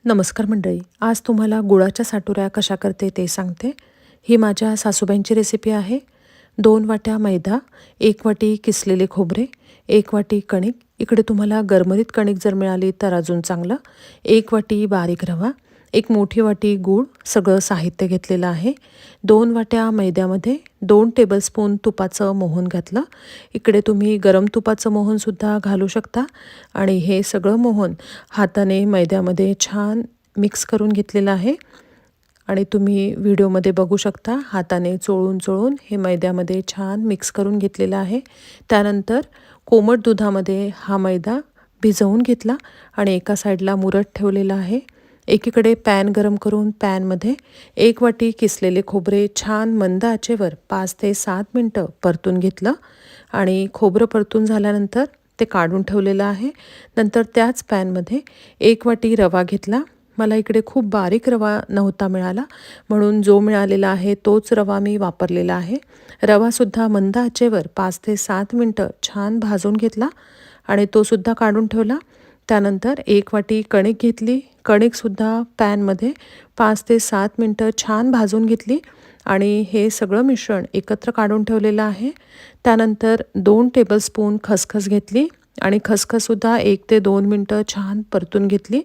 नमस्कार मंडळी, आज तुम्हाला गुळाच्या साटोऱ्या कशा करते ते सांगते. ही माझ्या सासूबाईंची रेसिपी आहे. 2 वाट्या मैदा, 1 वाटी किसलेले खोबरे, 1 वाटी कणिक, इकडे तुम्हाला गरमरीत कणिक जर मिळाली तर अजून चांगलं, 1 वाटी बारीक रवा, 1 मोठी वाटी गूळ, सगळं साहित्य घेतलेलं आहे. 2 वाट्या मैद्यामध्ये 2 टेबलस्पून तुपाचं मोहन घातलं. इकडे तुम्ही गरम तुपाचं मोहनसुद्धा घालू शकता आणि हे सगळं मोहन हाताने मैद्यामध्ये छान मिक्स करून घेतलेलं आहे. आणि तुम्ही व्हिडिओमध्ये बघू शकता, हाताने चोळून चोळून हे मैद्यामध्ये छान मिक्स करून घेतलेलं आहे. त्यानंतर कोमट दुधामध्ये हा मैदा भिजवून घेतला आणि एका साईडला मुरत ठेवलेला आहे. एकीकडे पॅन गरम करून पॅनमध्ये 1 वाटी किसलेले खोबरे छान मंद आचेवर 5 ते 7 मिनटं परतून घेतलं आणि खोबरं परतून झाल्यानंतर ते काढून ठेवलेलं आहे. नंतर त्याच पॅनमध्ये 1 वाटी रवा घेतला. मला इकडे खूप बारीक रवा नव्हता मिळाला, म्हणून जो मिळालेला आहे तोच रवा मी वापरलेला आहे. रवासुद्धा मंद आचेवर 5 ते 7 मिनटं छान भाजून घेतला आणि तोसुद्धा काढून ठेवला. त्यानंतर 1 वाटी कणिक घेतली. कणिकसुद्धा पॅनमध्ये 5 ते 7 मिनटं छान भाजून घेतली आणि हे सगळं मिश्रण एकत्र काढून ठेवलेलं आहे. त्यानंतर 2 टेबलस्पून खसखस घेतली आणि खसखससुद्धा 1 ते 2 मिनटं छान परतून घेतली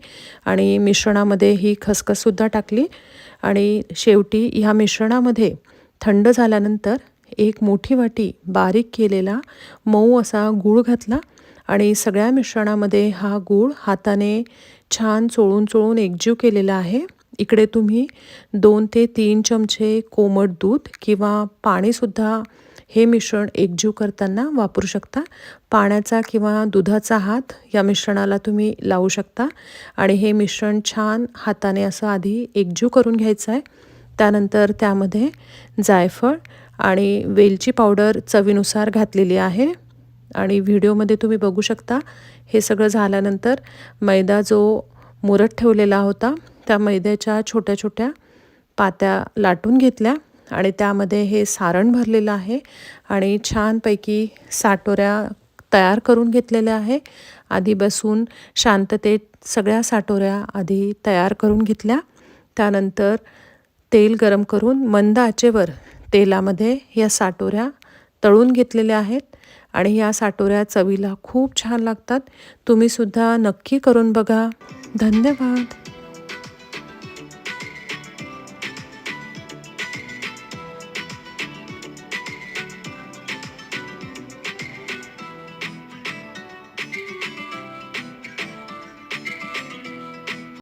आणि मिश्रणामध्ये ही खसखससुद्धा टाकली. आणि शेवटी ह्या मिश्रणामध्ये थंड झाल्यानंतर 1 मोठी वाटी बारीक केलेला मऊ असा गूळ घातला आणि सगळ्या मिश्रणामध्ये हा गूळ हाताने छान चोळून चोळून एकजीव केलेला आहे. इकडे तुम्ही 2 ते 3 चमचे कोमट दूध किंवा पाणीसुद्धा हे मिश्रण एकजीव करताना वापरू शकता. पाण्याचा किंवा दुधाचा हात या मिश्रणाला तुम्ही लावू शकता आणि हे मिश्रण छान हाताने असं आधी एकजीव करून घ्यायचं आहे. त्यानंतर त्यामध्ये जायफळ आणि वेलची पावडर चवीनुसार घातलेली आहे. आणि व्हिडिओमध्ये तुम्ही बघू शकता, हे सगळं झाल्यानंतर मैदा जो मुरत ठेवलेला होता त्या मैद्याच्या छोट्या छोट्या पात्या लाटून घेतल्या आणि त्यामध्ये हे सारण भरलेलं आहे आणि छानपैकी साटोऱ्या तयार करून घेतलेल्या आहे. आधी बसून शांततेत सगळ्या साटोऱ्या आधी तयार करून घेतल्या. त्यानंतर तेल गरम करून मंद आचेवर तेलामध्ये या साटोऱ्या तळून घेतलेल्या आहेत आणि या साटोऱ्या चवीला खूप छान लागतात. तुम्हीसुद्धा नक्की करून बघा. धन्यवाद.